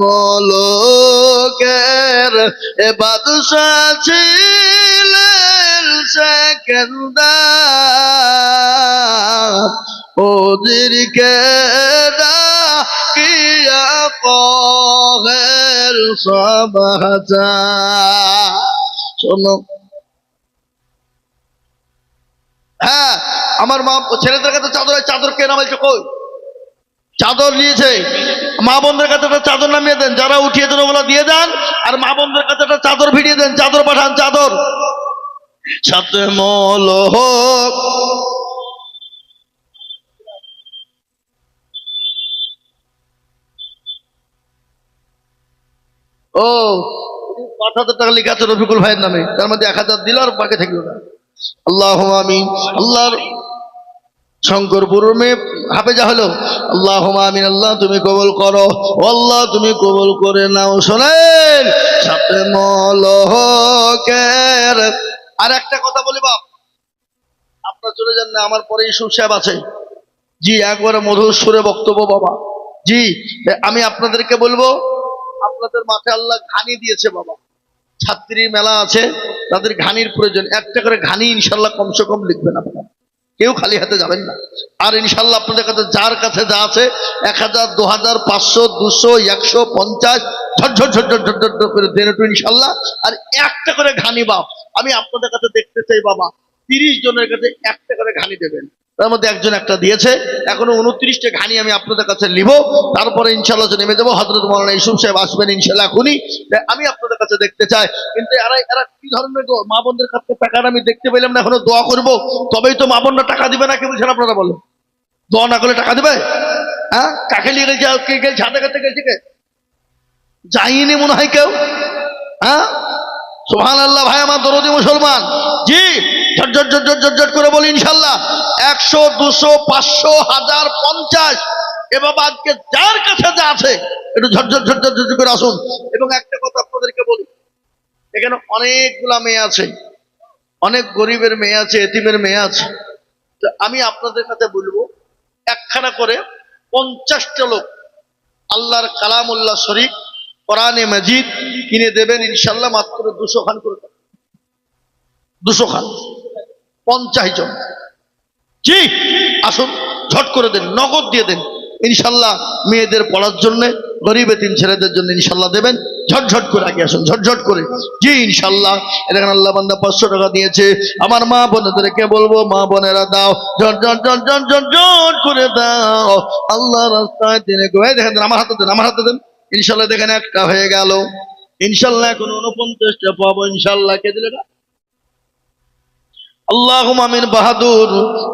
মোলকের এ বাদশাহ ছিলেন সেকেন্দার ওদেরকে ডাকিয়া কহের সবাজা। শোনো, হ্যাঁ আমার মা ছেলেদের কাছে চাদর কে নামাইছে? কই চাদর নিয়েছে? মা বোনদের কাছে একটা চাদর নামিয়ে দেন, যারা উঠিয়েছেন ওগুলো দিয়ে দেন, আর মা বোনদের কাছে একটা চাদর ভিড়িয়ে দেন, চাদর পাঠান, চাদর সাথে মল হোক। ও ৫,০০০ টাকা লিখে আছে রফিকুল ভাইয়ের নামে, তার মধ্যে ১,০০০ দিল আর বাকি থাকলো না। আল্লাহ আমিন। আল্লাহর শঙ্করপুরের মেয়ে হাফেজা হলো, আল্লাহ আমিন। আল্লাহ তুমি কবুল করো, আল্লাহ তুমি কবুল করে নাও। শোনেন, সাথে মলকের আর একটা কথা বলি বাপ, আপনার চলে যান না, আমার পরে ইউসুফ সাহেব আছে। জি, একবারে মধুর সুরে বক্তব্য বাবা। জি, আমি আপনাদেরকে বলবো, আপনাদের মাঠে আল্লাহ ঘানি দিয়েছে বাবা, ছাত্রী মেলা আছে, তাদের ঘানির প্রয়োজন। একটা করে ঘানি ইনশাল্লাহ কমসে কম লিখবেন আপনারা, কেউ খালি হাতে যাবেন না। আর ইনশাল্লাহ আপনাদের কাছে যার কাছে যা আছে ১,০০০, ২,০০০, ৫০০, ২০০, ১৫০ ঝরঝর ঝরঝর ঝরঝর করে দেন একটু ইনশাল্লাহ। আর একটা করে ঘানি বাপ আমি আপনাদের কাছে দেখতে চাই বাবা, ৩০ জনের কাছে একটা করে ঘানি দেবেন। তার মধ্যে একজন একটা দিয়েছে, এখনো ২৯টা ঘানি আমি আপনাদের কাছে নিব, তারপরে ইনশাল্লাহ নেমে যাবো। হযরত মাওলানা ইউসুফ সাহেব আসবেন ইনশাল্লাহ এখনই। আমি আপনাদের কাছে দেখতে চাই, কিন্তু এরা কি ধরনের মা বোনদের কাছে টাকার আমি দেখতে পেলাম না। এখনো দোয়া করবো, তবেই তো মা বোনরা টাকা দিবে না। কে বলছেন আপনারা বলেন? দোয়া না করলে টাকা দিবে? হ্যাঁ, কাকে নিয়ে গেছে? কে গেছে? হাতে কাছে গেছে? কে যাইনি মনে হয় কেউ? হ্যাঁ, সুবহানাল্লাহ। ভাই আমার দরদি মুসলমান, জি ঝটঝট ঝটঝট ঝটঝট করে বলি ইনশাল্লাহ ১০০, ২০০, ৫০০, ১০০০, ৫০ এ বাবা আজকে যার কাছে যা আছে একটু ঝটঝট ঝটঝট ঝটঝট করে আসুন। এবং একটা কথা আপনাদেরকে বলি, এখানে অনেকগুলা মেয়ে আছে, অনেক গরিবের মেয়ে আছে, এতিমের মেয়ে আছে। তো আমি আপনাদের কাছে বলবো, একখানা করে ৫০টা লোক আল্লাহর কালামুল্লাহ শরীফ কোরআনে মাজিদ কিনে দেবেন ইনশাল্লাহ, মাত্র ২০০ খান করে, ২০০ খান, ৫০ জন। জি আসুন, ঝট করে দেন, নগদ দিয়ে দেন ইনশাল্লাহ। মেয়েদের পড়ার জন্য, গরিব এতিম ছেলেদের জন্য ইনশাল্লাহ দেবেন। ঝটঝট করে আগে আসুন, ঝটঝট করে। জি ইনশাল্লাহ। দেখেন আল্লাহ বান্দা ৫০০ টাকা দিয়েছে। আমার মা বোনেদেরকে বলবো, মা বোনেরা দাও, ঝটঝট ঝটঝট ঝটঝট করে দাও আল্লাহ রাস্তায় দিনে। দেখেন আমার হাতে দেন, আমার হাতে দেন ইনশাল্লাহ। দেখেন একটা হয়ে গেল ইনশাল্লাহ, এখন ৪৯টা পাবো ইনশাল্লাহ। কে দিলে না? আল্লাহুম্মা আমিন। বাহাদুর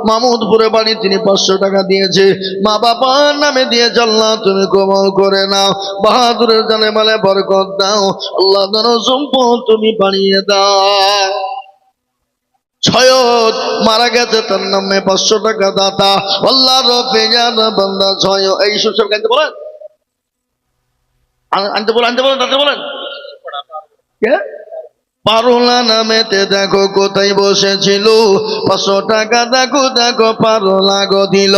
মাহমুদপুরে বাড়ি, তিনি ৫০০ টাকা দিয়েছে, মা বাবার নামে দিয়েছে। আল্লাহ তুমি কবুল করে নাও, বাহাদুরের জানে মালে বরকত দাও আল্লাহ, ধন সম্পদ তুমি বাড়িয়ে দাও। ছয়দ মারা গেছে, তার নামে ৫০০ টাকা দাতা আল্লাহ রফিজান বান্দা ছয়। এই সব আনতে বলেন, আনতে বলেন, আনতে বলেন, আনতে বলেন। কে? পারুলা নামেতে দেখো কোথায় বসেছিল, ৫০০ টাকা দেখো দেখো পারুলা গো দিল।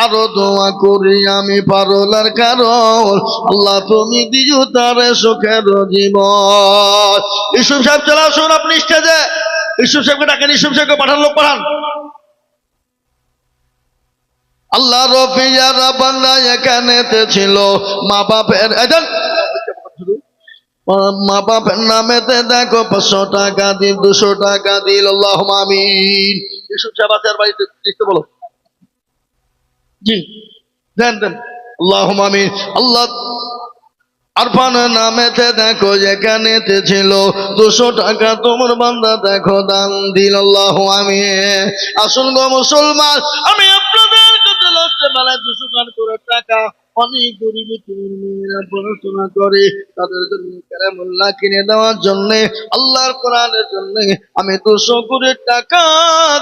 আরো দোয়া করি আমি পারুলার কারণ, আল্লাহ তুমি দিও তার সুখের জীবন। ইউসুফ সাহেব চলে আসুন আপনি স্টেজে। ইউসুফ সাহেবকে ডাকেন, ইউসুফ সাহেবকে পাঠান, লোক পাঠান। আল্লাহ রফিয়ারা বান্দা এখানেতে ছিল, মা বাপের মা বাপের নামেতে দেখো ৫০০ টাকা দিন, ২০০ টাকা দিল। আল্লাহুম্মা আমিন। ইউসুফ সাহেব আছে আর বাড়িতে লিখতে বলো। জি দেন দেন। আল্লাহুম্মা আমিন। আল্লাহ আরফান নামেতে দেখো যেখানেতে ছিল, ২০০ টাকা তোমার বান্দা দেখো দান দিল। আল্লাহুম্মা আমিন। আসুন গো মুসলমান, আমি আপনাদের কাছে লাস্টে বেলায় ২০০ করে টাকা, অনেক গরিব মেয়েরা পড়াশোনা করে, তাদের জন্য কালামুল্লাহ কিনে দেওয়ার জন্য, আল্লাহর কোরআনের জন্য আমি ২০০ করে টাকা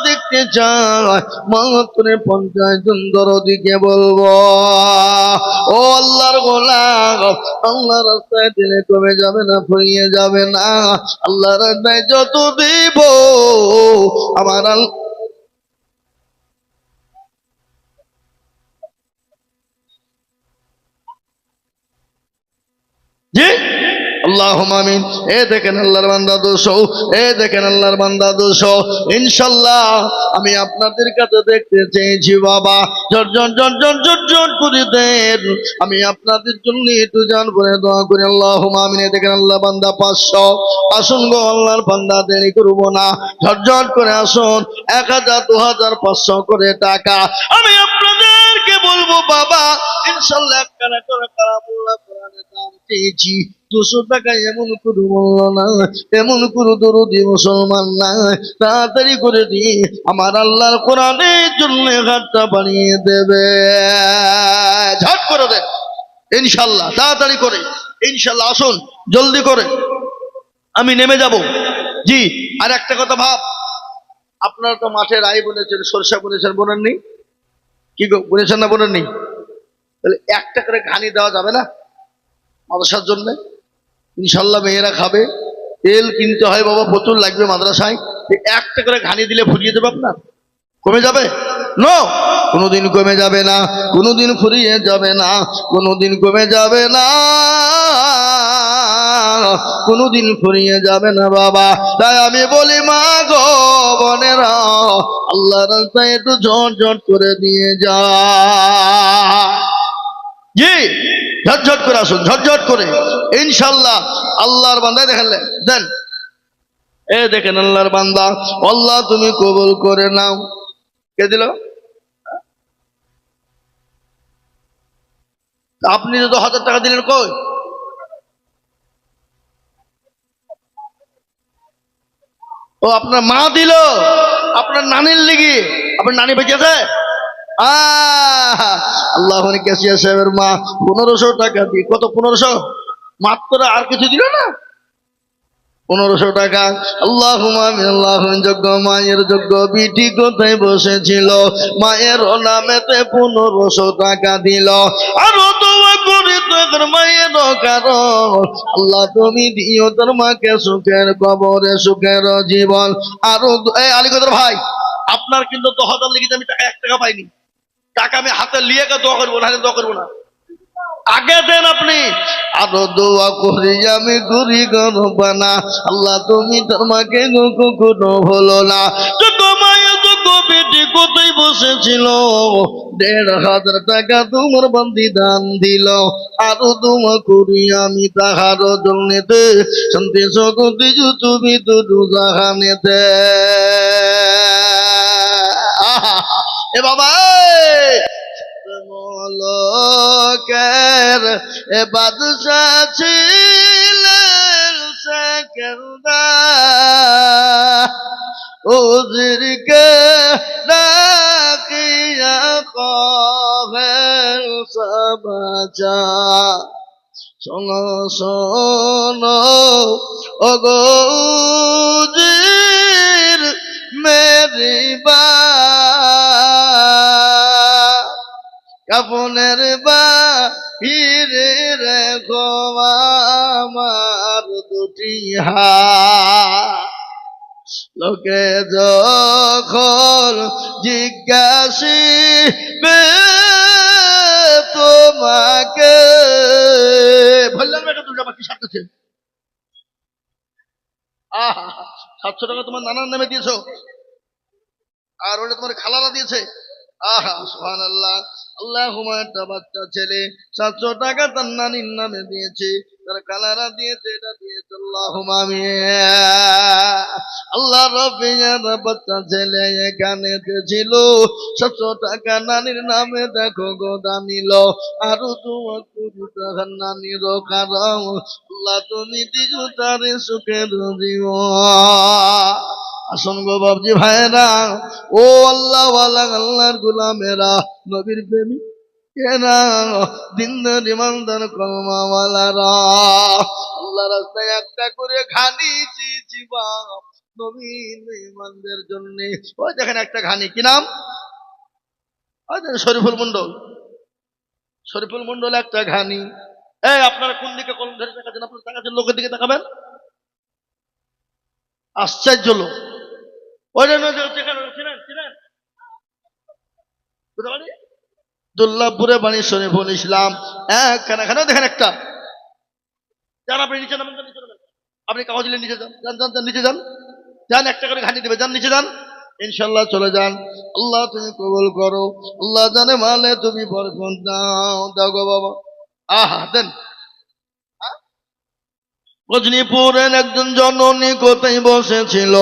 দেখতে চাই। মাত্র ৫০ জন দরদিকে বলবো, ও আল্লাহর গোলাম, আল্লাহর রাস্তায় দিলে কমে যাবে না, ফুরিয়ে যাবে না। আল্লাহর রাস্তায় যত দিব আমার আল্লাহুম্মা আমিন। এ দেখেন আল্লাহর বান্দা 200, এ দেখেন আল্লাহর বান্দা 200। ইনশাআল্লাহ আমি আপনাদের কাছে দেখতে চেয়েছি বাবা, ঝরঝর ঝরঝর ঝরঝর করে দেন। আমি আপনাদের জন্য একটু জান করে দোয়া করি। আল্লাহুম্মা আমিন। এ দেখেন আল্লাহ বান্দা 500। আসুন গো আল্লাহর বান্দা, দেরি করব না, ঝরঝর করে আসুন। 1000, 2000, 500 করে টাকা আমি আপনাদেরকে বলবো বাবা, ইনশাআল্লাহ একখানা করে কালামুল্লাহ কোরআনের দাম চেয়েছি। 200 টাকা এমন করে বললো না, এমন করে দরুদি মুসলমান না। তাড়াতাড়ি করে দিয়ে আমার আল্লাহর কোরআনের জন্য হাতটা বাড়িয়ে দেবে, ঝট করে দেন ইনশাআল্লাহ, তাড়াতাড়ি করে ইনশাআল্লাহ। আসুন জলদি করে, আমি নেমে যাব। জি, আর একটা কথা ভাব, আপনারা তো মাঠে রাই বলেছেন, সরষা বলেছেন, বলেননি? কি গো, বলেছেন না বলেননি? তাহলে একটা করে ঘানি দেওয়া যাবে না মাদ্রাসার জন্য? ইনশাল্লাহ মেয়েরা খাবে। তেল কিনতে হয় বাবা, প্রচুর লাগবে মাদ্রাসায়। একটা করে ঘানি দিলে ফুরিয়ে দেবে আপনার? কমে যাবে? নো, কোনোদিন কমে যাবে না, কোনোদিন ফুরিয়ে যাবে না, কোনোদিন কমে যাবে না, কোনোদিন ফুরিয়ে যাবে না বাবা। তাই আমি বলি মা গো বোনেরা, আল্লাহ রাস্তায় একটু ঝটঝট করে দিয়ে যা। জি, ঝটঝট করে আসুন, ঝটঝট করে ইনশাল্লাহ। আল্লাহর বান্দা দেখেন, দেন, এ দেখেন আল্লাহর বান্দা, আল্লাহ তুমি কবুল করে নাও। কে দিল? আপনি তো 1000 টাকা দিলেন, কই? ও আপনার মা দিল, আপনার নানির লিগি। আপনার নানি বেঁচে আছে? আল্লাহ ক্যাশিয়ার সাহেবের মা 1500 টাকা দিয়ে, কত 1500 মাত্র, আর কিছু দিল না, 1500 টাকা। আল্লাহ আল্লাহ, যোগ্য মায়ের যোগ্য বিটি কোথায় বসেছিল, মায়ের নামেতে 1500 টাকা দিল। আরো দোয়া করে তোর মায়ের কারণ, আল্লাহ তুমি দিও তোর মাকে সুখের কবরে, সুখের জীবন। আরো আলিগদর ভাই, আপনার কিন্তু 10,000 লিখিতে আমি টাকা 1 টাকা পাইনি। টাকা আমি হাতে লিয়ে দোয়া করবো না, দোয়া করবো না, আগে দেন আপনি। আরো দোয়া করি আমি করি গর্বানা, আল্লাহ তুমি তোমাকে কখনো হলো না। যোগ্য মায়ের যোগ্য বেটি কোথায় বসেছিল, 1,500 টাকা তোমার বান্দি দান দিল। আরো দোয়া করি আমি তাহার জন্যেতে, শান্তি সকতি তুমি তো দুজাহানেতে। এ বাবা, মলকের এ বাদশাহ ছিলেন সেকেন্দার, ওজিরকে ডাকিয়া কহেন সমাচার। শোনো শোনো ওগো উজির মেরি বা, কাফনের বাহিরে রেখো আমার দুটি হাত। লোকে যখন জিজ্ঞাসিবে তোমাকে, বললাম একটা দুটা বাকি সাথে। 700 টাকা তোমার নানার নামে দিয়েছো, আর ওটা তোমার খালারা দিয়েছে। আহা সুবহানাল্লাহ। আল্লাহুম্মা, একটা বাচ্চা ছেলে 700 টাকা তার নানির নামে দিয়েছে, তার খালারা দিয়েছে, এটা দিয়েছে। আল্লাহুম্মা আমিন। আল্লাহ রাব্বিল বাচ্চা ছেলে এখানে ছিল, 700 টাকা নানির নামে দেখো গো দানিল। আরো দোয়া করি তাহার নানির কারণ, আল্লাহ তুমি দিও তারে সুখের জীবন। আসুন গো বাবজি ভাইরা, ও আল্লাহ ওয়ালা, আল্লাহর গোলামেরা, নবীর প্রেমিক এরা, দিনদার ইমানদার কলমাওয়ালারা, আল্লাহ রাস্তায় একটা করে ঘানি চেয়েছি বাপ নবীন ইমানদের জন্য। ওই দেখেন একটা ঘানি, কি নাম? ওই দেখেন শরীফুল মন্ডল, শরীফুল মন্ডল একটা ঘানি। এই আপনারা কোন দিকে কলম ধরে তাকাচ্ছেন? আপনার তাকাচ্ছেন লোকের দিকে তাকাবেন, আশ্চর্য লোক। ওই দুর্লাভপুরে বাণী শরীফুল ইসলাম, এখানে দেখেন একটা যান, আপনি নিচে নামেন, যান, নিচে নামেন। আপনি কাগজ নিয়ে নিচে যান, যান যান যান, নিচে যান, যান, একটা করে ঘানি দেবে, যান নিচে যান, ইনশাল্লাহ চলে যান। আল্লাহ তুমি কবুল করো, আল্লাহ জানে মালে তুমি বরকত দাও, দাও গো বাবা। আহা দেন। গজনীপুরের একজন জননী কোথায় বসেছিল,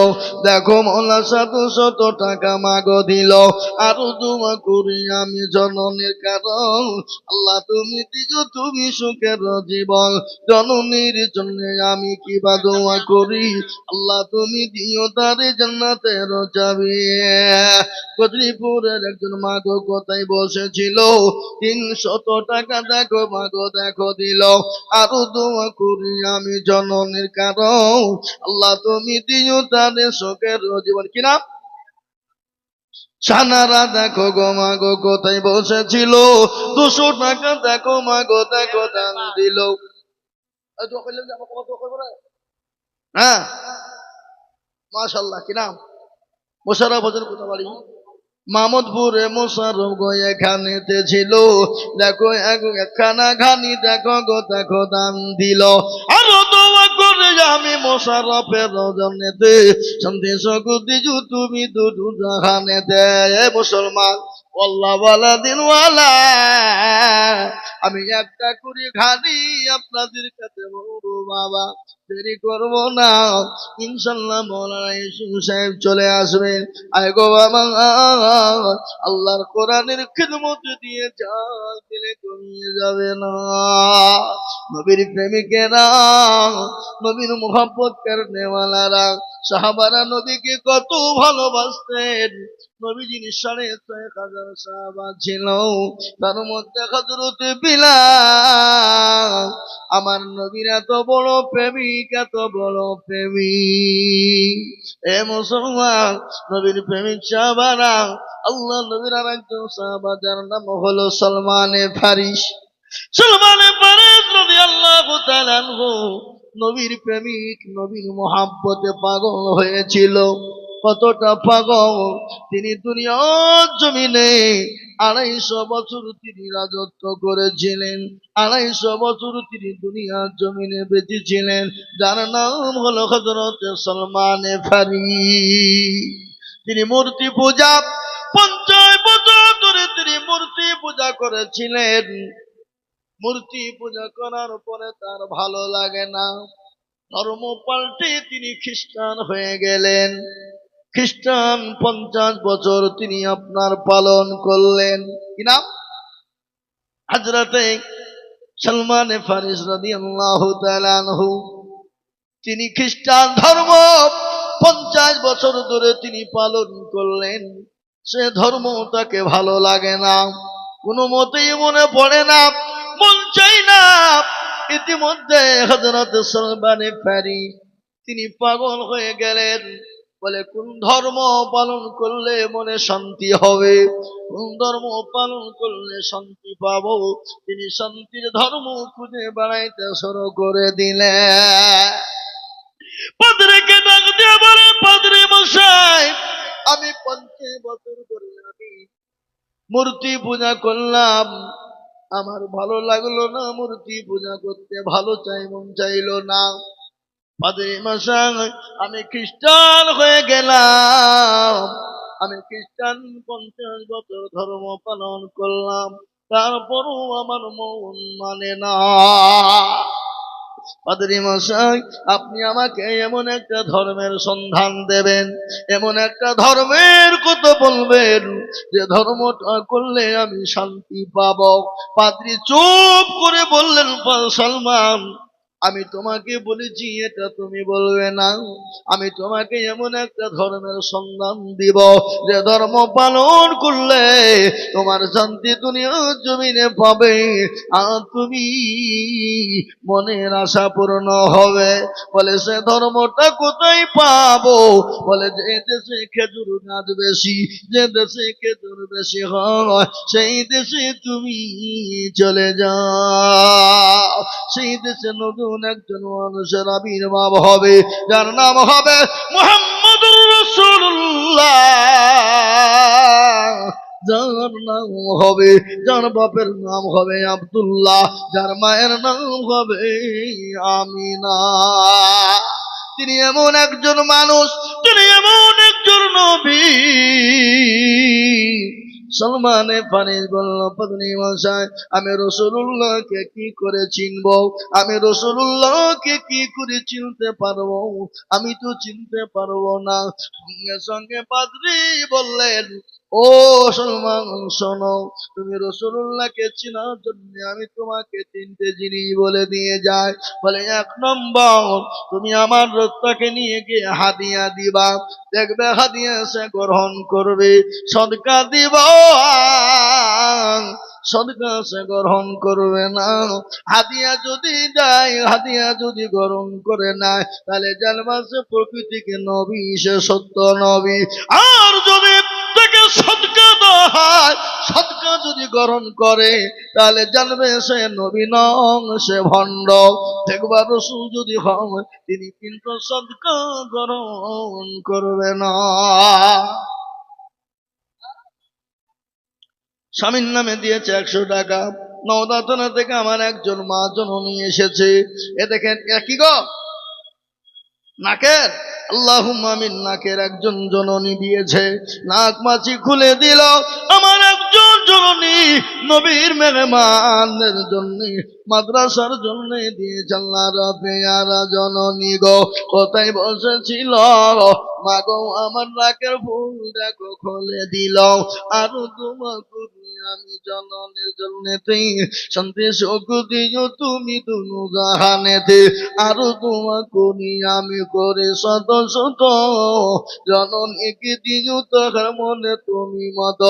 দেখো মোলা 700 টাকা মাগো দিল। আরো দোয়া করি আমি জননীর কারণ, আল্লাহ তুমি দিও তুমি সুখের জীবন। জননীর জন্য আমি কিবা দোয়া করি, আল্লাহ তুমি দিও তার জান্নাতের চাবি। গজনীপুরের একজন মাগো কোথায় বসেছিল, 300 টাকা দেখো মাগো দেখো দিল। আরো দোয়া করি আমি জননীর কারণ, আল্লাহ তুমি দিও তাদের শোকের জীবন। কি নাম? সানারা দেখো গো মাগো কোথায় বসেছিল, 200 টাকা দেখো মাগো দেখো দান দিল। হ্যাঁ, মাশাআল্লাহ। কি নাম? মোশাররফ হোসেন, কোথা বাড়ি? মামদপুরে মোশাররফ গো এখানেতে ছিল, দেখো একখানা ঘানি দেখো গো দেখো দান দিল। আরো দোয়া করে আমি মোশাররফের জন্যতে শান্তি সুখ দিজু তুমি দুদু জাহানেতে। মুসলমান আল্লাহ ওয়ালা দিনওয়ালা, আমি একটা করে ঘানি আপনাদের কাছে বলবো বাবা, দেরি করবো না, ইনশাল্লাহ মৌলানা ইউসুফ সাহেব চলে আসবেন। আয় গো বাবা, আল্লাহর কোরআনের খিদমত দিয়ে যা দিলে কমিয়ে যাবে না। নবীর প্রেমিকেরা, নবীর মোহাব্বত করনেওয়ালারা, সাহাবারা নবীকে কত ভালোবাসতেন। নবীজির 6,500 সাহাবা ছিল, তার মধ্যে হযরত বিলাল। আমার নবীর এত বড় প্রেমিক, এত বড় প্রেমিক। এ মুসলমান, নবীর প্রেমিক সাহাবারা, আল্লাহ নবীর আরেকজন সাহাবা যার নাম হলো সালমানে ফারিসি। সালমানে ফারিসি রাদিয়াল্লাহু তাআলা আনহু নবীর প্রেমিক, নবীর মোহাব্বতে পাগল হয়েছিল। কতটা পাগল, তিনি দুনিয়ার জমিনে 250 বছর তিনি রাজত্ব করেছিলেন। 250 বছর তিনি দুনিয়ার জমিনে বেঁচেছিলেন। যার নাম হলো হযরত সালমানে ফারিসি। তিনি মূর্তি পূজা 50 বছর ধরে তিনি মূর্তি পূজা করেছিলেন। মূর্তি পূজা করার পরে তার ভালো লাগে না, ধর্ম পাল্টে তিনি খ্রিস্টান হয়ে গেলেন। খ্রিস্টান 50 বছর তিনি আপনার পালন করলেন। কি নাম? হযরতে সালমানে ফারিসি রাদিয়াল্লাহু তাআলা আনহু। তিনি খ্রিস্টান ধর্ম 50 বছর ধরে তিনি পালন করলেন। সে ধর্ম তাকে ভালো লাগে না, কোনো মতেই মনে পড়ে না, মন চাই না। ইতিমধ্যে হযরত সালমানে ফারিসি তিনি পাগল হয়ে গেলেন। বলে কোন ধর্ম পালন করলে মনে শান্তি হবে, কোন ধর্ম পালন করলে শান্তি পাবো। তিনি শান্তির ধর্ম খুঁজে বেড়াইতে শুরু করে দিলেন। পাদ্রীকে ডাক দিয়ে বলে, পাদ্রী মশাই, আমি 50 বছর ধরে আমি মূর্তি পূজা করলাম, আমার ভালো লাগলো না, মূর্তি পূজা করতে ভালো মন চাইলো না। পাদ্রী মশাই, আমি খ্রিস্টান হয়ে গেলাম, আমি খ্রিস্টান 50 বছর ধর্ম পালন করলাম, তারপরও আমার মন মানে না। পাদ্রী মশাই, আপনি আমাকে এমন একটা ধর্মের সন্ধান দেবেন, এমন একটা ধর্মের কথা বলবেন যে ধর্মটা করলে আমি শান্তি পাবো। পাদ্রী চুপ করে বললেন, সালমান, আমি তোমাকে বলেছি এটা তুমি বলবে না, আমি তোমাকে এমন একটা ধর্মের সন্ধান দিব যে ধর্ম পালন করলে তোমার শান্তি দুনিয়ার জমিনে পাবে, আর তুমি মনের আশা পূর্ণ হবে। বলে সে ধর্মটা কোথায় পাবো? বলে যে দেশে খেজুর গাছ বেশি, যে দেশে খেজুর বেশি হয় সেই দেশে তুমি চলে যাও। সেই দেশে নতুন একজন মানুষের আবির্ভাব হবে, যার নাম হবে মুহাম্মদুর রাসূলুল্লাহ। যার নাম হবে, যার বাপের নাম হবে আব্দুল্লাহ, যার মায়ের নাম হবে আমিনা। তিনি এমন একজন মানুষ, তিনি এমন একজন নবী। সলমানে ফারিস বলল, পত্নী মশাই, আমি রাসূলুল্লাহকে কি করে চিনবো? আমি রাসূলুল্লাহকে কি করে চিনতে পারবো? আমি তো চিনতে পারবো না। সঙ্গে সঙ্গে পাদ্রী বললেন, ও সলমান শোনো, তুমি রাসূলুল্লাহকে চেনার জন্য আমি তোমাকে তিনটে জিনিস বলে দিয়ে যাই। বলে, এক নম্বর, তুমি আমার রক্তকে নিয়ে গিয়ে হাদিয়া দিবা, দেখবে হাদিয়া সে গ্রহণ করবে। সদকা দিব, সদকা সে গ্রহণ করবে না। হাদিয়া যদি দেয়, হাদিয়া যদি গ্রহণ করে নেয়, তাহলে জানবা সে প্রকৃতিকে নবী, সে সত্য নবী। আর যদি তাকে সদকা দেওয়া হয়, সদকা যদি গ্রহণ করে, তাহলে জানবে সে নবী নন, সে ভণ্ড। দেখবার রাসূল যদি হন, তিনি কিন্তু সদকা গ্রহণ করবে না। স্বামীর নামে দিয়েছে 100 টাকা। নওদা থানা থেকে আমার একজন মা জননী এসেছে। এ দেখেন, কি গো, নাকের, আল্লাহুম্মা আমিন, নাকের একজন জননী দিয়েছে। নাক মাছি খুলে দিল আমার একজন জননী, নবীর মেহমানের জন্য, মাদ্রাসার জন্য দিয়েছে। আল্লাহর পেয়ারা জননী গো, কোথায় বসেছিল মা গো, আমার নাকের ফুল দেখো খুলে দিল। আর তোমাকে আমি জননীর জন্যতে শান্তি সুখ দিও তুমি দুনু জাহানেতে। আরো তোমাকে আমি করে শত শত জননীকে দিও তাহার মনে তুমি মত।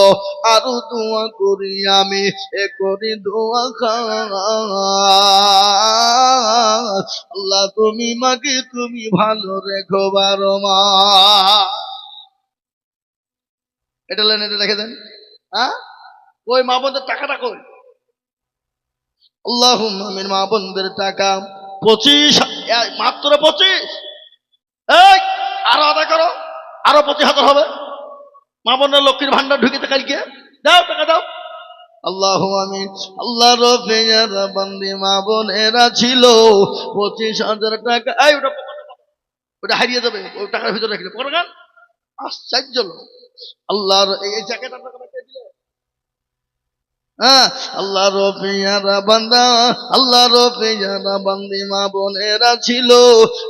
আরো দোয়া করি আমি, এ করি দোয়া আল্লাহ তুমি মাকে তুমি ভালো রেখো বারো মা। এটা লেন, এটা রেখে দেন। হ্যাঁ, ওই মা বোনদের টাকাটা কই? আল্লাহুম্মা আমিন। মা বোনদের টাকা 25, মাত্র 25। এই আরো আদায় করো, আরো 25,000 হবে। মা বোনের লক্ষ্মীর ভান্ডার ঢুকিতে কালকে দাও, টাকা দাও। আল্লাহু আমিন। আল্লাহর পেয়ারা বান্দি মা বোনেরা ছিল 25,000 টাকা। এই ওটা হারিয়ে যাবে, ওই টাকার ভিতরে রেখে পড়ে গান। আশ্চর্য লোক। আল্লাহর এই জ্যাকেট আপনাকে দিল। আল্লাহর পেয়ারা বান্দা, আল্লাহর পেয়ারা বান্দি মা বোনেরা ছিল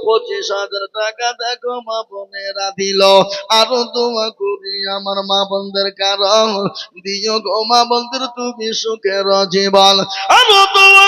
25,000 টাকা। দেখো মা বোনেরা দিল। আরো দোয়া করি আমার মা বোনদের কারণ দিও গো মা বোনদের তুমি সুখের জীবন। আরো দোয়া